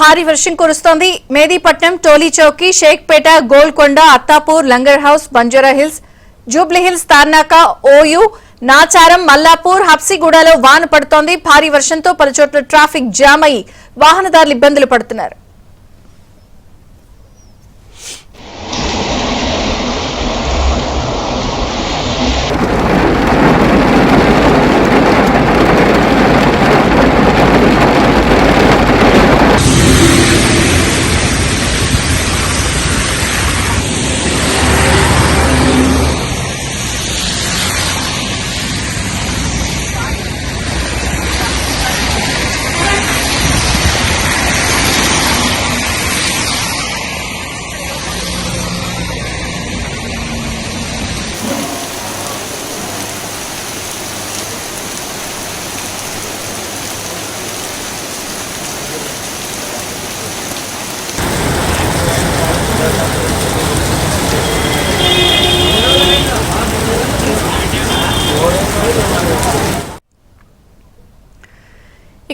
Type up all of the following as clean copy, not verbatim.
భారీ వర్షం కురుస్తోంది. Mehdipatnam, Tolichowki, Shaikpet, Golconda, Attapur, Langar Houz, Banjara Hills, Jubilee Hills, Tarnaka, OU, Nacharam, Mallapur, హబ్సిగూడలో వాన పడుతోంది. భారీ వర్షంతో పలుచోట్ల ట్రాఫిక్ జామ్ అయి వాహనదారులు ఇబ్బందులు పడుతున్నారు.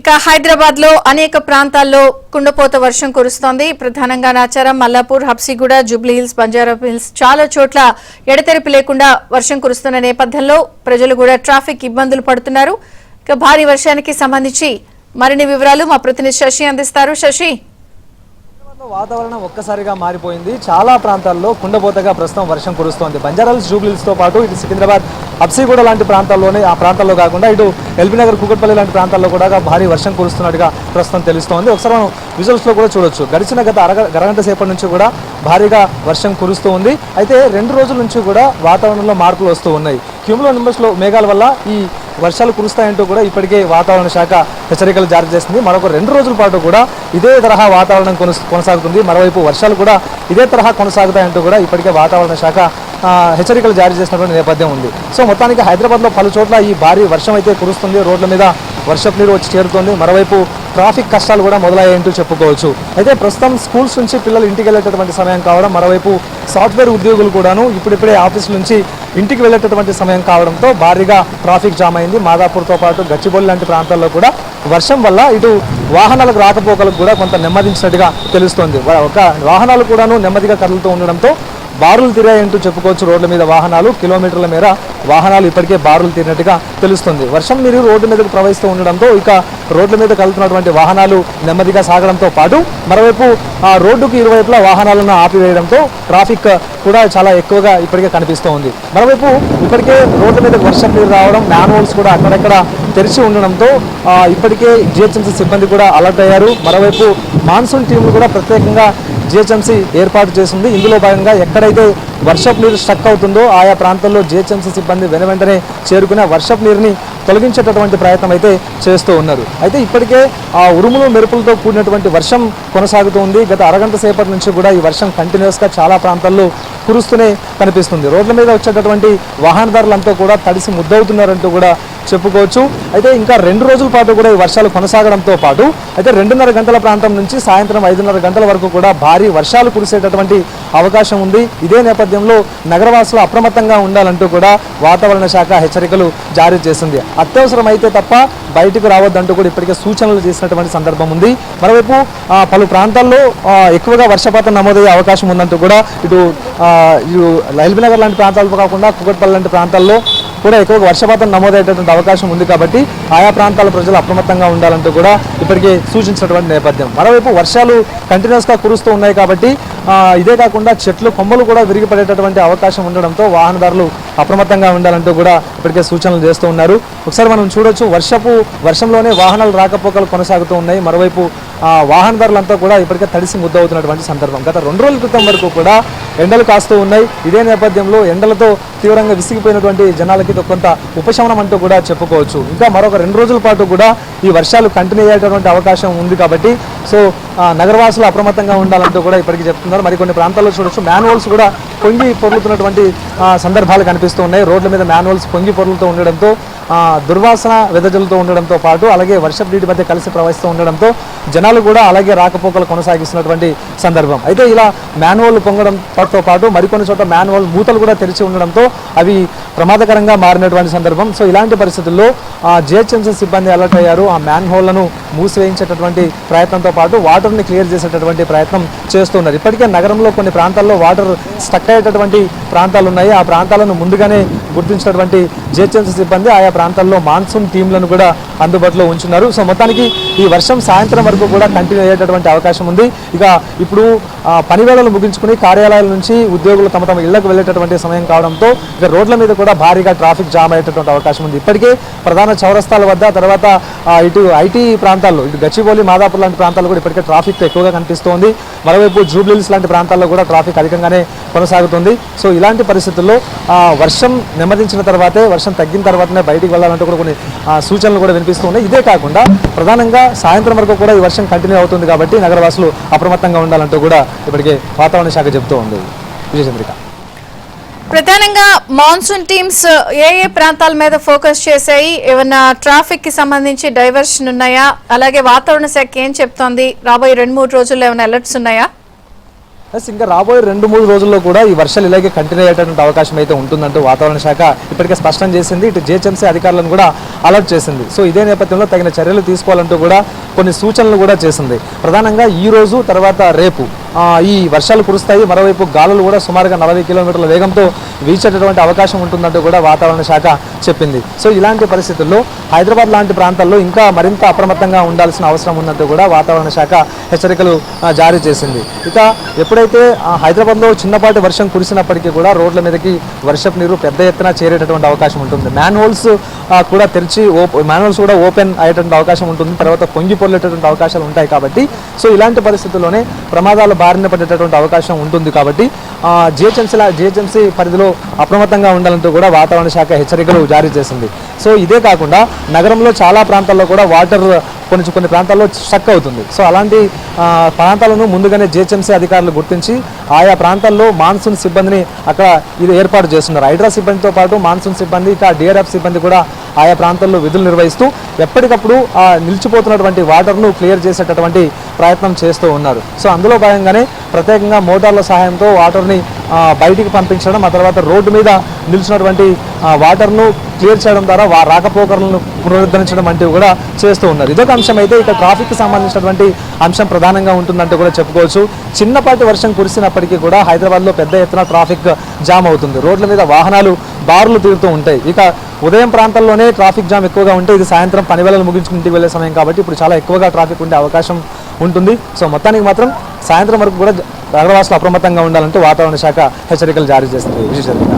ఇక హైదరాబాద్ లో అనేక ప్రాంతాల్లో కుండపోత వర్షం కురుస్తోంది. ప్రధానంగా Nacharam, Mallapur, Habsiguda, Jubilee hills, Banjara hills చాలా చోట్ల ఎడతెరిపి లేకుండా వర్షం కురుస్తున్న నేపథ్యంలో ప్రజలు కూడా ట్రాఫిక్ ఇబ్బందులు పడుతున్నారు. ఇక భారీ వర్షానికి సంబంధించి మరిన్ని వివరాలు మా ప్రతినిధి శశి అందిస్తారు. శశి, వాతావరణం ఒక్కసారిగా మారిపోయింది. చాలా ప్రాంతాల్లో కుండపోతగా ప్రస్తుతం వర్షం కురుస్తోంది. బంజారాహిల్స్, జూబ్లీ హిల్స్ తో పాటు ఇటు సికింద్రాబాద్, హబ్సిగూడ లాంటి ప్రాంతాల్లోనే ఆ ప్రాంతాల్లో కాకుండా ఇటు ఎల్బీనగర్, కూకట్పల్లి లాంటి ప్రాంతాల్లో కూడా భారీ వర్షం కురుస్తున్నట్టుగా ప్రస్తుతం తెలుస్తోంది. ఒకసారి మనం విజువల్స్ లో కూడా చూడొచ్చు. గడిచిన గత అరగంట సేపటి నుంచి కూడా భారీగా వర్షం కురుస్తూ ఉంది. అయితే 2 రోజుల నుంచి కూడా వాతావరణంలో మార్పులు వస్తూ ఉన్నాయి. క్యూములో నింబస్ లో మేఘాల వల్ల ఈ వర్షాలు కురుస్తాయంటూ కూడా ఇప్పటికే వాతావరణ శాఖ హెచ్చరికలు జారీ చేసింది. మరొక 2 రోజుల పాటు కూడా ఇదే తరహా వాతావరణం కొనసాగుతుంది. మరోవైపు వర్షాలు కూడా ఇదే తరహా కొనసాగుతాయంటూ కూడా ఇప్పటికే వాతావరణ శాఖ హెచ్చరికలు జారీ చేసినటువంటి నేపథ్యం ఉంది. సో మొత్తానికి హైదరాబాద్లో పలు చోట్ల ఈ భారీ వర్షం అయితే కురుస్తుంది. రోడ్ల మీద వర్షపు నీరు వచ్చి చేరుతుంది. మరోవైపు ట్రాఫిక్ కష్టాలు కూడా మొదలయ్యాయంటూ చెప్పుకోవచ్చు. అయితే ప్రస్తుతం స్కూల్స్ నుంచి పిల్లలు ఇంటికి వెళ్ళేటటువంటి సమయం కావడం, మరోవైపు సాఫ్ట్వేర్ ఉద్యోగులు కూడాను ఇప్పుడిప్పుడే ఆఫీస్ నుంచి ఇంటికి వెళ్ళేటటువంటి సమయం కావడంతో భారీగా ట్రాఫిక్ జామ్ అయింది. మాదాపూర్తో పాటు గచ్చిబౌలి లాంటి ప్రాంతాల్లో కూడా వర్షం వల్ల ఇటు వాహనాలకు రాకపోకలకు కూడా కొంత నెమ్మదించినట్టుగా తెలుస్తోంది. ఒక వాహనాలు కూడాను నెమ్మదిగా కదులుతూ ఉండడంతో బారులు తిరాయంటూ చెప్పుకోవచ్చు. రోడ్ల మీద వాహనాలు కిలోమీటర్ల మేర వాహనాలు ఇప్పటికే బారులు తీరినట్టుగా తెలుస్తుంది. వర్షం నీరు రోడ్డు మీదకు ప్రవహిస్తూ ఉండడంతో ఇక రోడ్ల మీద కలుగుతున్నటువంటి వాహనాలు నెమ్మదిగా సాగడంతో పాటు మరోవైపు ఆ రోడ్డుకు ఇరువైపులా వాహనాలను ఆపివేయడంతో ట్రాఫిక్ కూడా చాలా ఎక్కువగా ఇప్పటికే కనిపిస్తూ ఉంది. మరోవైపు ఇప్పటికే రోడ్ల మీద వర్షం నీరు రావడం, మ్యాన్హోల్స్ కూడా అక్కడెక్కడ తెరిచి ఉండడంతో ఇప్పటికే జిహెచ్ఎంసీ సిబ్బంది కూడా అలర్ట్ అయ్యారు. మరోవైపు మాన్సూన్ టీంలు కూడా ప్రత్యేకంగా జిహెచ్ఎంసీ ఏర్పాటు చేసింది. ఇందులో భాగంగా ఎక్కడైతే వర్షపు నీరు స్టక్ అవుతుందో ఆయా ప్రాంతాల్లో జిహెచ్ఎంసీ సిబ్బంది వెంటనే చేరుకునే వర్షపు నీరుని తొలగించేటటువంటి ప్రయత్నం అయితే చేస్తూ ఉన్నారు. అయితే ఇప్పటికే ఆ ఉరుములు మెరుపులతో కూడినటువంటి వర్షం కొనసాగుతూ ఉంది. గత అరగంట సేపటి నుంచి కూడా ఈ వర్షం కంటిన్యూస్గా చాలా ప్రాంతాల్లో కురుస్తూనే కనిపిస్తుంది. రోడ్ల మీద వచ్చేటటువంటి వాహనదారులంతా కూడా తడిసి ముద్దవుతున్నారంటూ కూడా చెప్పుకోవచ్చు. అయితే ఇంకా 2 రోజుల పాటు కూడా ఈ వర్షాలు కొనసాగడంతో పాటు అయితే 2:30 గంటల ప్రాంతం నుంచి సాయంత్రం 5:30 గంటల వరకు కూడా భారీ వర్షాలు కురిసేటటువంటి అవకాశం ఉంది. ఇదే నేపథ్యంలో నగరవాసులు అప్రమత్తంగా ఉండాలంటూ కూడా వాతావరణ శాఖ హెచ్చరికలు జారీ చేసింది. అత్యవసరం అయితే తప్ప బయటకు రావద్దంటూ కూడా ఇప్పటికే సూచనలు చేసినటువంటి సందర్భం ఉంది. మరోవైపు పలు ప్రాంతాల్లో ఎక్కువగా వర్షపాతం నమోదయ్యే అవకాశం ఉందంటూ కూడా ఇటు ఎల్బీనగర్ లాంటి ప్రాంతాలతో కాకుండా కూకట్పల్లి లాంటి ప్రాంతాల్లో కూడా ఎక్కువగా వర్షపాతం నమోదయ్యేటటువంటి అవకాశం ఉంది. కాబట్టి ఆయా ప్రాంతాల ప్రజలు అప్రమత్తంగా ఉండాలంటూ కూడా ఇప్పటికే సూచించినటువంటి నేపథ్యం. మరోవైపు వర్షాలు కంటిన్యూస్గా కురుస్తూ ఉన్నాయి కాబట్టి ఇదే కాకుండా చెట్లు కొమ్మలు కూడా విరిగిపడేటటువంటి అవకాశం ఉండడంతో వాహనదారులు అప్రమత్తంగా ఉండాలంటూ కూడా ఇప్పటికే సూచనలు చేస్తూ ఉన్నారు. ఒకసారి మనం చూడొచ్చు, వర్షంలోనే వాహనాలు రాకపోకలు కొనసాగుతూ ఉన్నాయి. మరోవైపు వాహనదారులంతా కూడా ఇప్పటికే తడిసి ముద్దవుతున్నటువంటి సందర్భం. గత 2 రోజుల క్రితం వరకు కూడా ఎండలు కాస్తూ ఉన్నాయి. ఇదే నేపథ్యంలో ఎండలతో తీవ్రంగా విసిగిపోయినటువంటి జనాలకి కొంత ఉపశమనం అంటూ కూడా చెప్పుకోవచ్చు. ఇంకా మరొక 2 రోజుల పాటు కూడా ఈ వర్షాలు కంటిన్యూ అయ్యేటటువంటి అవకాశం ఉంది. కాబట్టి సో నగరవాసులు అప్రమత్తంగా ఉండాలంటూ కూడా ఇప్పటికీ చెప్తున్నారు. మరికొన్ని ప్రాంతాల్లో చూడొచ్చు, మ్యాన్హోల్స్ కూడా పొంగి పొర్లుతున్నటువంటి సందర్భాలు కనిపిస్తూ ఉన్నాయి. రోడ్ల మీద మ్యాన్హోల్స్ పొంగి పొర్లుతూ ఉండడంతో దుర్వాసన వెదజల్లుతూ ఉండడంతో పాటు అలాగే వర్షపు నీటి మధ్య కలిసి ప్రవహిస్తూ ఉండడంతో జనాలు కూడా అలాగే రాకపోకలు కొనసాగిస్తున్నటువంటి సందర్భం. అయితే ఇలా మ్యాన్హోల్ పొంగడంతో పాటు మరికొన్ని చోట్ల మ్యాన్హోల్ మూతలు కూడా తెరిచి ఉండడంతో అవి ప్రమాదకరంగా మారినటువంటి సందర్భం. సో ఇలాంటి పరిస్థితుల్లో జిహెచ్ఎంసీ సిబ్బంది అలర్ట్ అయ్యారు. ఆ మ్యాన్ హోల్లను మూసివేయించేటటువంటి ప్రయత్నంతో పాటు వాటర్ని క్లియర్ చేసేటటువంటి ప్రయత్నం చేస్తున్నారు. ఇప్పటికే నగరంలో కొన్ని ప్రాంతాల్లో వాటర్ స్టక్ అయ్యేటటువంటి ప్రాంతాలు ఉన్నాయి. ఆ ప్రాంతాలను ముందుగానే గుర్తించినటువంటి జిహెచ్ఎంసీ సిబ్బంది ఆయా ప్రాంతాల్లో మాన్సూన్ టీంలను కూడా అందుబాటులో ఉంచున్నారు. సో మొత్తానికి ఈ వర్షం సాయంత్రం వరకు కూడా కంటిన్యూ అయ్యేటటువంటి అవకాశం ఉంది. ఇక ఇప్పుడు పని వేళలు ముగించుకుని కార్యాలయాల నుంచి ఉద్యోగులు తమ తమ ఇళ్లకు వెళ్ళేటటువంటి సమయం కావడంతో ఇక రోడ్ల మీద కూడా భారీగా ట్రాఫిక్ జామ్ అయ్యేటటువంటి అవకాశం ఉంది. ఇప్పటికే ప్రధాన చౌరస్తాల వద్ద, తర్వాత ఇటు ఐటీ ప్రాంతాల్లో, ఇటు గచ్చిబౌలి, మాదాపూర్ లాంటి ప్రాంతాల్లో కూడా ఇప్పటికే ట్రాఫిక్ ఎక్కువగా కనిపిస్తోంది. మరోవైపు జూబ్లీహిల్స్ లాంటి ప్రాంతాల్లో కూడా ట్రాఫిక్ అధికంగానే కొనసాగుతుంది. సో ఇలాంటి పరిస్థితుల్లో వర్షం నెమ్మదించిన తర్వాతే, వర్షం తగ్గిన తర్వాతనే బయటికి వెళ్ళాలంటూ కూడా కొన్ని సూచనలు కూడా వినిపిస్తున్నాయి. ఇదే కాకుండా ప్రధానంగా సాయంత్రం వరకు కూడా ఈ వర్షం కంటిన్యూ అవుతుంది కాబట్టి నగరవాసులు అప్రమత్తంగా ఉండాలంటూ కూడా ఇప్పటికే వాతావరణ శాఖ చెబుతూ ఉంది. విజయచంద్రిక, ప్రధానంగా మాన్సూన్ టీమ్స్ ఏ ఏ ప్రాంతాల మీద ఫోకస్ చేశాయి? ఏమన్నా ట్రాఫిక్ కి సంబంధించి డైవర్షన్ ఉన్నాయా? అలాగే వాతావరణ శాఖ ఏం చెప్తోంది? రాబోయే 2-3 రోజుల్లో ఏమైనా అలర్ట్స్ ఉన్నాయా? ఇంకా రాబోయే 2-3 రోజుల్లో కూడా ఈ వర్షాలు ఇలాగే కంటిన్యూ అయ్యేటువంటి అవకాశం అయితే ఉంటుందంటూ వాతావరణ శాఖ ఇప్పటికే స్పష్టం చేసింది. ఇటు జిహెచ్ఎంసీ అధికారులను కూడా అలర్ట్ చేసింది. సో ఇదే నేపథ్యంలో తగిన చర్యలు తీసుకోవాలంటూ కూడా కొన్ని సూచనలు కూడా చేసింది. ప్రధానంగా ఈ రోజు తర్వాత రేపు ఈ వర్షాలు కురుస్తాయి. మరోవైపు గాలులు కూడా సుమారుగా 40 కిలోమీటర్ల వేగంతో వీచేటటువంటి అవకాశం ఉంటుందంటూ కూడా వాతావరణ శాఖ చెప్పింది. సో ఇలాంటి పరిస్థితుల్లో హైదరాబాద్ లాంటి ప్రాంతాల్లో ఇంకా మరింత అప్రమత్తంగా ఉండాల్సిన అవసరం ఉందంటూ కూడా వాతావరణ శాఖ హెచ్చరికలు జారీ చేసింది. ఇక ఎప్పుడైతే హైదరాబాద్లో చిన్నపాటి వర్షం కురిసినప్పటికీ కూడా రోడ్ల మీదకి వర్షపు నీరు పెద్ద ఎత్తున చేరేటటువంటి అవకాశం ఉంటుంది. మ్యాన్ హోల్స్ కూడా తెరిచి మ్యాన్ హోల్స్ కూడా ఓపెన్ అయ్యేటువంటి అవకాశం ఉంటుంది. తర్వాత పొంగి పొర్లేటటువంటి అవకాశాలు ఉంటాయి. కాబట్టి సో ఇలాంటి పరిస్థితుల్లోనే ప్రమాదాలు బారిన పడేటటువంటి అవకాశం ఉంటుంది. కాబట్టి జిహెచ్ఎంసీ పరిధిలో అప్రమత్తంగా ఉండాలంటూ కూడా వాతావరణ శాఖ హెచ్చరికలు జారీ చేసింది. సో ఇదే కాకుండా నగరంలో చాలా ప్రాంతాల్లో కూడా వాటర్ కొన్ని ప్రాంతాల్లో స్టక్ అవుతుంది. సో అలాంటి ప్రాంతాలను ముందుగానే జిహెచ్ఎంసీ అధికారులు గుర్తించి ఆయా ప్రాంతాల్లో మాన్సూన్ సిబ్బందిని అక్కడ ఇది ఏర్పాటు చేస్తున్నారు. హైడ్రా సిబ్బందితో పాటు మాన్సూన్ సిబ్బంది, ఇక డిఆర్ఎఫ్ సిబ్బంది కూడా ఆయా ప్రాంతాల్లో విధులు నిర్వహిస్తూ ఎప్పటికప్పుడు నిలిచిపోతున్నటువంటి వాటర్ను క్లియర్ చేసేటటువంటి ప్రయత్నం చేస్తూ ఉన్నారు. సో అందులో భాగంగానే ప్రత్యేకంగా మోటార్ల సహాయంతో వాటర్ని బయటికి పంపించడం, ఆ తర్వాత రోడ్డు మీద నిలిచినటువంటి వాటర్ను క్లియర్ చేయడం ద్వారా రాకపోకలను పునరుద్ధరించడం వంటివి కూడా చేస్తూ ఉన్నారు. ఇదొక అంశం అయితే ఇక ట్రాఫిక్కి సంబంధించినటువంటి అంశం ప్రధానంగా ఉంటుందంటూ కూడా చెప్పుకోవచ్చు. చిన్నపాటి వర్షం కురిసినప్పటికీ కూడా హైదరాబాద్లో పెద్ద ఎత్తున ట్రాఫిక్ జామ్ అవుతుంది. రోడ్ల మీద వాహనాలు బారులు తీరుతూ ఉంటాయి. ఇక ఉదయం ప్రాంతాల్లోనే ట్రాఫిక్ జామ్ ఎక్కువగా ఉంటే ఇది సాయంత్రం పని వేళలు ముగించుకుని ఇంటికి వెళ్ళే సమయం కాబట్టి ఇప్పుడు చాలా ఎక్కువగా ట్రాఫిక్ ఉండే అవకాశం ఉంటుంది. సో మొత్తానికి మాత్రం సాయంత్రం వరకు కూడా నగరవాసులు అప్రమత్తంగా ఉండాలంటూ వాతావరణ శాఖ హెచ్చరికలు జారీ చేస్తుంది. విజయచంద్రిక.